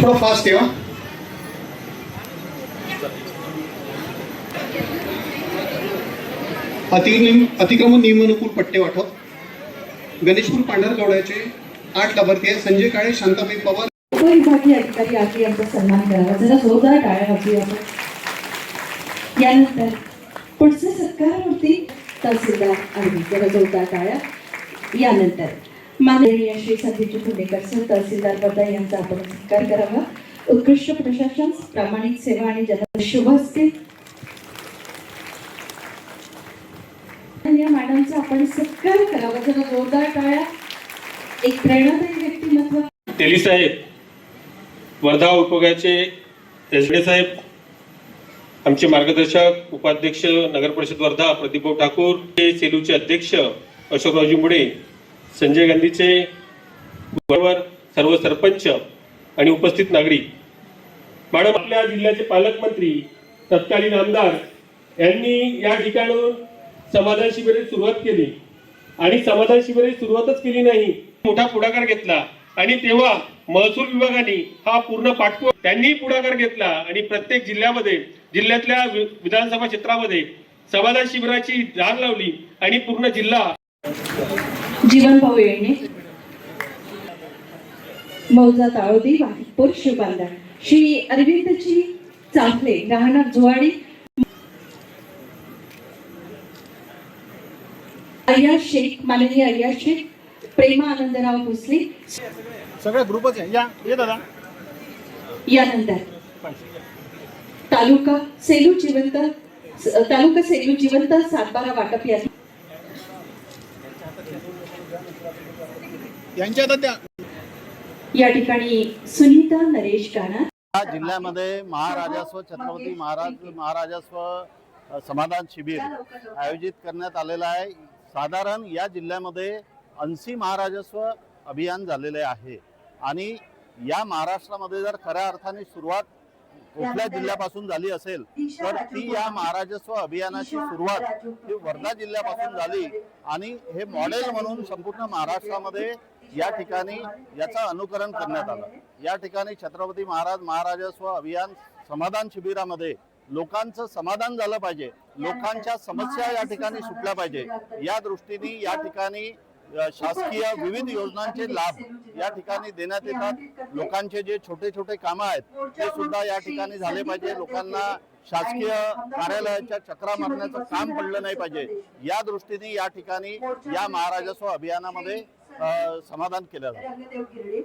थोडं फास्ट ठेवा. अतिक्रमण नियमानुकूल पट्टे वाटप. गणेशपूर पांढरकवड्याचे 8 लाभार्थी आहेत. संजय काळे, शांताबाई पवार. उपविभागीय अधिकारी आधी यांचा सन्मान करावा. जरा जोरदार टाळ्या वाजूया. यानंतर पुढचे सत्कारावरती तहसीलदार आणि जरा जोरदार टाळ्या. यानंतर माननीय श्री संदीपजी पुणेकर सर तहसीलदार बद्दा यांचा आपण सत्कार करावा. उत्कृष्ट प्रशासन, प्रामाणिक सेवा आणि जनशुभ असते या मॅडमचा आपण सत्कार करावा. जरा जोरदार टाळ्या. एक प्रेरणादायी व्यक्तिमत्व. तेली साहेब, वर्धा उपविभागाचे एसडे साहेब, आमचे मार्गदर्शक उपाध्यक्ष नगर परिषद वर्धा प्रदीपभाऊ ठाकूर, सेलूचे अध्यक्ष अशोकरावजी मुळे, संजय गांधीचे बरोबर सर्व सरपंच आणि उपस्थित नागरिक. मॅडम, आपल्या जिल्ह्याचे पालकमंत्री तत्कालीन आमदार यांनी या ठिकाणून समाधान शिबिराची सुरुवात केली आणि समाधान शिबिराची सुरुवातच केली नाही, मोठा पुढाकार घेतला आणि तेव्हा महसूल विभागाने हा पूर्ण पाठपुरावा त्यांनी पुढाकार घेतला आणि प्रत्येक जिल्ह्यातल्या विधानसभा क्षेत्रामध्ये समाधान शिबिराची धार लावली आणि पूर्ण जिल्हा. जीवनभाऊ येणे, मौजा ताळोदी, वाघपूर शिवबांधा. श्री अरविंदजी चाफले, राहणार जुवाडी. अय्याज शेख, माननीय अय्याज शेख, प्रेमा आनंदराव भोसले. सगळ्या ग्रुपच आहे. या ये दादा. यानंतर तालुका सेलू जिवंत सातबारा वाटप या ठिकाणी सुनीता नरेश गाणा. या जिल्ह्यामध्ये महाराजस्व छत्रपती महाराजस्व समाधान शिबिर आयोजित करण्यात आलेलं आहे. साधारण या जिल्ह्यामध्ये 80 महाराजस्व अभियान झालेले आहे आणि या महाराष्ट्रामध्ये जर खऱ्या अर्थाने सुरुवात कुठल्या जिल्ह्यापासून झाली असेल तर ती या महाराजस्व अभियानाची सुरुवात ही वर्धा जिल्ह्यापासून झाली आणि हे मॉडेल म्हणून संपूर्ण महाराष्ट्रामध्ये या ठिकाणी याचं अनुकरण करण्यात आलं. या ठिकाणी छत्रपती महाराजस्व अभियान समाधान शिबिरामध्ये लोकांचं समाधान झालं पाहिजे, लोकांच्या समस्या या ठिकाणी सुटल्या पाहिजे या दृष्टीने या ठिकाणी शासकीय विविध योजनांचे लाभ या ठिकाणी देण्यात येतात. लोकांचे जे छोटे छोटे कामं आहेत ते सुद्धा या ठिकाणी झाले पाहिजे. लोकांना शासकीय कार्यालयाच्या चक्रा मारण्याचं काम पडलं नाही पाहिजे या दृष्टीने या ठिकाणी या महाराजस्व अभियानामध्ये समाधान केलं जातं.